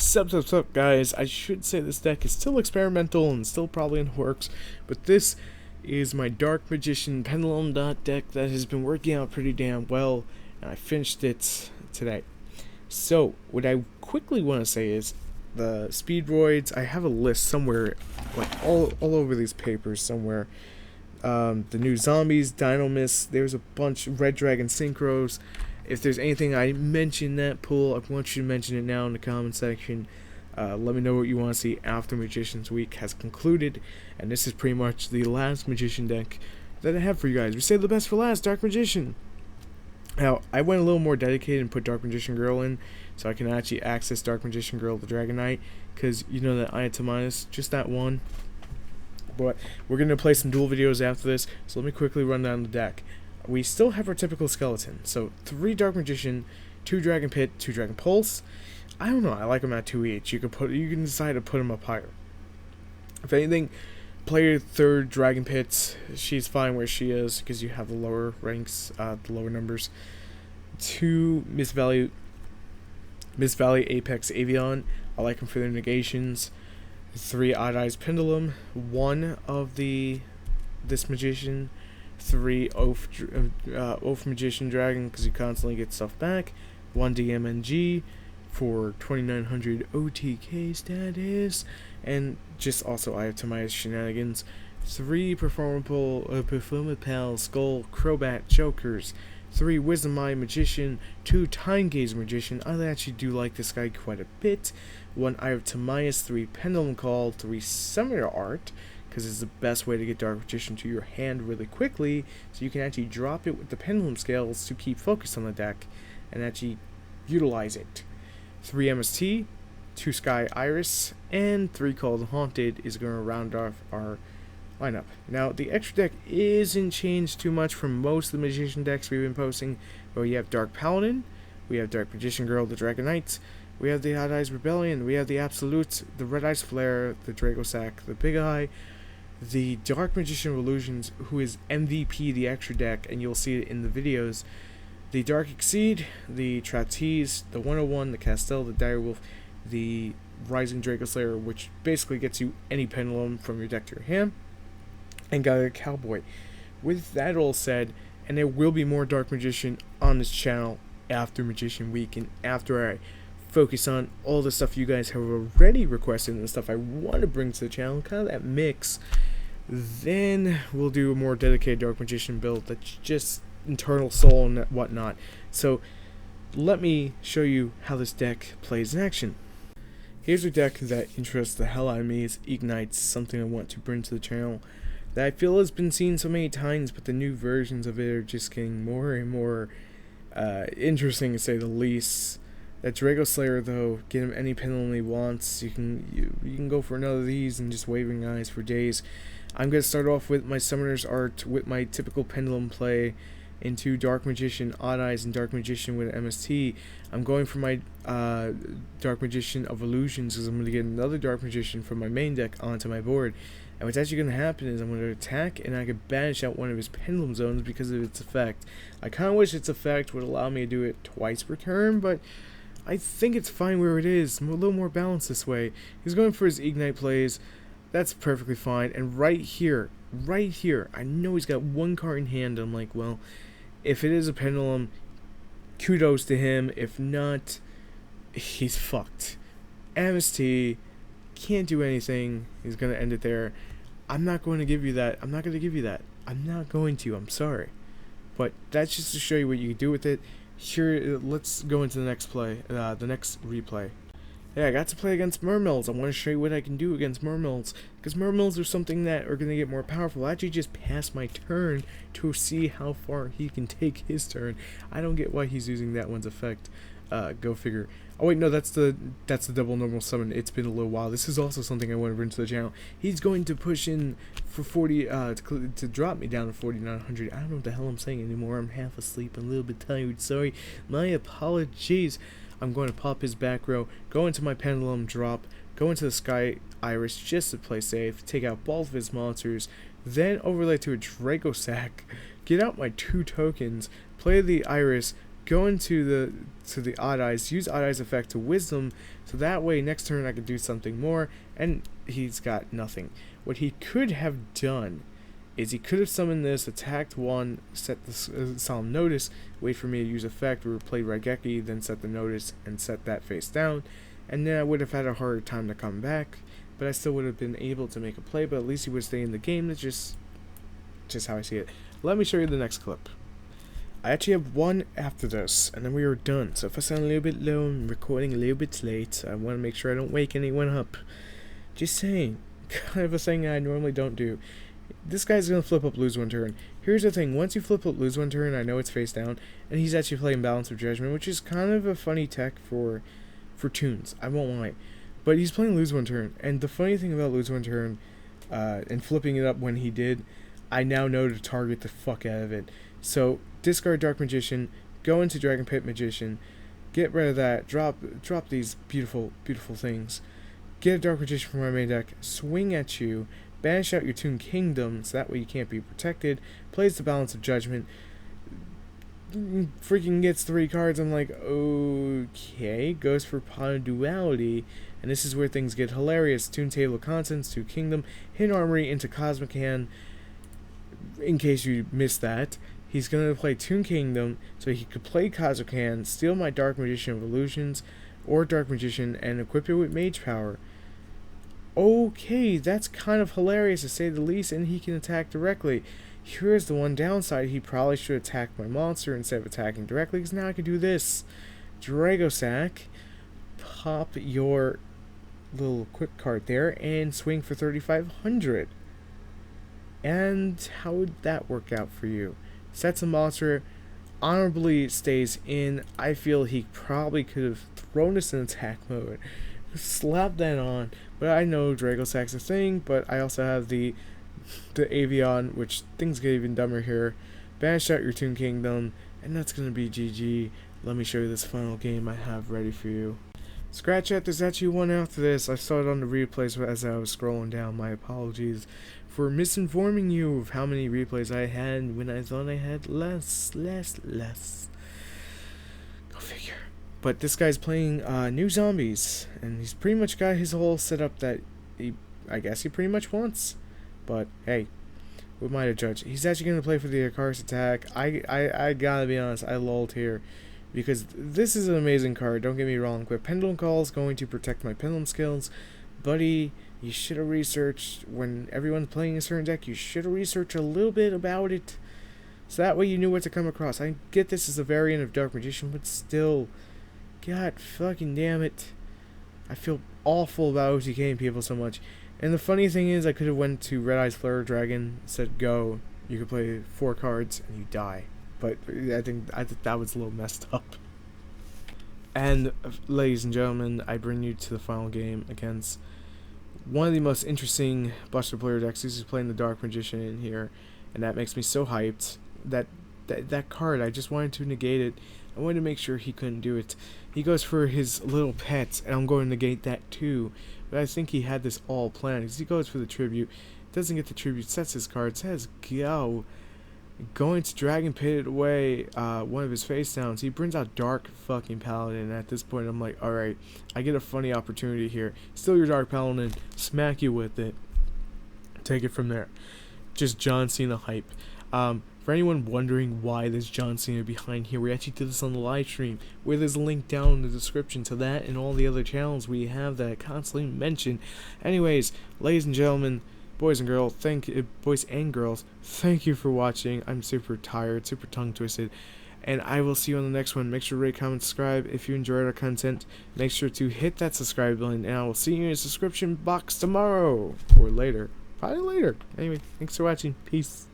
Sup, guys. I should say this deck is still experimental and still probably in the works, but this is my Dark Magician Pendulum deck that has been working out pretty damn well, and I finished it today. So, what I quickly want to say is, the Speedroids, I have a list somewhere, like all over these papers somewhere. The new Zombies, Dynamis, there's a bunch, Red Dragon Synchros. If there's anything I mention in that pool, I want you to mention it now in the comment section. Let me know what you want to see after Magician's Week has concluded. And this is pretty much the last Magician deck that I have for you guys. We saved the best for last, Dark Magician. Now, I went a little more dedicated and put Dark Magician Girl in, so I can actually access Dark Magician Girl, the Dragon Knight, because you know that I had to minus just that one. But we're going to play some duel videos after this, so let me quickly run down the deck. We still have our typical skeleton, so 3 Dark Magician, 2 Dragon Pit, 2 Dragon Pulse. I don't know, I like them at 2 each. You can decide to put them up higher. If anything, play your 3rd Dragon Pit. She's fine where she is because you have the lower ranks, the lower numbers. 2 Miss Valley Apex Avion. I like them for their negations. 3 Odd Eyes Pendulum. 1 of this Magician. 3 Oath Magician Dragon because you constantly get stuff back. 1 DMNG for 2900 OTK status, and just also I have Tamaya's Shenanigans. 3 Performable Pal Skull Crobat Jokers. 3 Wisdom Eye Magician. 2 Time Gaze Magician. I actually do like this guy quite a bit. 1 Eye of Tamaya's. 3 Pendulum Call. 3 Summoner Art, because it's the best way to get Dark Magician to your hand really quickly, so you can actually drop it with the Pendulum Scales to keep focus on the deck and actually utilize it. 3 MST, 2 Sky Iris, and 3 Called Haunted is going to round off our lineup. Now, the extra deck isn't changed too much from most of the Magician decks we've been posting, but we have Dark Paladin, we have Dark Magician Girl, the Dragon Knight, we have the Odd Eyes Rebellion, we have the Absolute, the Red Eyes Flare, the Dragosack, the Big Eye, the Dark Magician Illusions, who is MVP the extra deck, and you'll see it in the videos. The Dark Exceed, the Trapeze, the 101, the Castell, the Direwolf, the Rising Draco Slayer, which basically gets you any pendulum from your deck to your hand, and got a Cowboy. With that all said, and there will be more Dark Magician on this channel after Magician Week, and after I focus on all the stuff you guys have already requested and the stuff I want to bring to the channel, kind of that mix, then we'll do a more dedicated Dark Magician build that's just Internal Soul and whatnot. So let me show you how this deck plays in action. Here's a deck that interests the hell out of me. Is Ignites, something I want to bring to the channel that I feel has been seen so many times, but the new versions of it are just getting more and more interesting, to say the least. That Draco Slayer, though, get him any pendulum he wants. You can go for another of these and just waving eyes for days. I'm going to start off with my Summoner's Art with my typical pendulum play into Dark Magician, Odd Eyes, and Dark Magician with MST. I'm going for my Dark Magician of Illusions because I'm going to get another Dark Magician from my main deck onto my board. And what's actually going to happen is I'm going to attack, and I could banish out one of his pendulum zones because of its effect. I kind of wish its effect would allow me to do it twice per turn, but I think it's fine where it is. A little more balanced this way. He's going for his Ignite plays. That's perfectly fine. And right here, I know he's got 1 card in hand. I'm like, well, if it is a pendulum, kudos to him. If not, he's fucked. Amnesty can't do anything. He's going to end it there. I'm not going to give you that. I'm not going to. I'm sorry. But that's just to show you what you can do with it. Here, let's go into the next play, the next replay. Yeah, I got to play against Mermills. I want to show you what I can do against Mermills, because Mermills are something that are going to get more powerful. I actually just passed my turn to see how far he can take his turn. I don't get why he's using that one's effect. Go figure. Oh wait, no, that's the double normal summon. It's been a little while. This is also something I want to bring to the channel. He's going to push in for 40 to drop me down to 4900. I don't know what the hell I'm saying anymore. I'm half asleep. I'm a little bit tired. Sorry. My apologies. I'm going to pop his back row, go into my Pendulum drop, go into the Sky Iris just to play safe, take out both of his monsters, then overlay to a Dragosack, get out my 2 tokens, play the Iris, go into the Odd Eyes, use Odd Eyes effect to Wisdom, so that way next turn I could do something more, and he's got nothing. What he could have done is he could have summoned this, attacked one, set the Solemn Notice, wait for me to use effect, or play Raigeki, then set the Notice and set that face down, and then I would have had a harder time to come back, but I still would have been able to make a play, but at least he would stay in the game. That's just how I see it. Let me show you the next clip. I actually have one after this, and then we are done. So if I sound a little bit low, I'm recording a little bit late. I want to make sure I don't wake anyone up. Just saying. Kind of a thing I normally don't do. This guy's going to flip up, lose one turn. Here's the thing. Once you flip up, lose one turn, I know it's face down, and he's actually playing Balance of Judgment, which is kind of a funny tech for tunes. I won't lie. But he's playing lose one turn, and the funny thing about lose one turn and flipping it up when he did, I now know to target the fuck out of it. So discard Dark Magician, go into Dragon Pit Magician, get rid of that, drop these beautiful things, get a Dark Magician from my main deck, swing at you, banish out your Toon Kingdom, so that way you can't be protected, plays the Balance of Judgment, freaking gets 3 cards. I'm like, okay, goes for Pawn Duality, and this is where things get hilarious. Toon Table of Contents, Toon Kingdom, Hidden Armory into Cosmic Hand. In case you missed that, he's going to play Toon Kingdom, so he could play Cosmic Hand, steal my Dark Magician of Illusions, or Dark Magician, and equip it with Mage Power. Okay, that's kind of hilarious to say the least, and he can attack directly. Here's the one downside. He probably should attack my monster instead of attacking directly, because now I can do this. Dragosack, pop your little quick card there, and swing for 3,500. And how would that work out for you? Sets a monster, honorably stays in. I feel he probably could have thrown us in attack mode. Slap that on. But I know Dragosack's a thing, but I also have the Avion, which things get even dumber here. Banish out your Toon Kingdom, and that's going to be GG. Let me show you this final game I have ready for you. Scratch Chat, there's actually one after this. I saw it on the replays as I was scrolling down. My apologies for misinforming you of how many replays I had when I thought I had less. Go figure. But this guy's playing New Zombies, and he's pretty much got his whole setup that I guess he pretty much wants. But hey, who am I to judge? He's actually going to play for the Icarus attack. I gotta be honest, I lulled here, because this is an amazing card, don't get me wrong, but Pendulum Call is going to protect my Pendulum skills. Buddy, you should have researched, when everyone's playing a certain deck, you should have researched a little bit about it, so that way you knew what to come across. I get this is a variant of Dark Magician, but still, god fucking damn it. I feel awful about OTKing people so much. And the funny thing is, I could have went to Red Eyes Flare Dragon, said go, you could play 4 cards, and you die. But I think that was a little messed up. And ladies and gentlemen, I bring you to the final game against one of the most interesting Buster player decks. He's playing the Dark Magician in here, and that makes me so hyped. That card, I just wanted to negate it. I wanted to make sure he couldn't do it. He goes for his little pets, and I'm going to negate that too. But I think he had this all planned, because he goes for the tribute, doesn't get the tribute, sets his card, says go. Going to Dragon Pit it away, one of his face downs. He brings out Dark fucking Paladin. At this point, I'm like, alright, I get a funny opportunity here. Steal your Dark Paladin, smack you with it. Take it from there. Just John Cena hype. For anyone wondering why there's John Cena behind here, we actually did this on the live stream, where there's a link down in the description to that and all the other channels we have that I constantly mention. Anyways, ladies and gentlemen, boys and girls, thank you for watching. I'm super tired, super tongue twisted, and I will see you on the next one. Make sure to rate, comment, subscribe if you enjoyed our content. Make sure to hit that subscribe button, and I will see you in the subscription box tomorrow or later, probably later. Anyway, thanks for watching. Peace.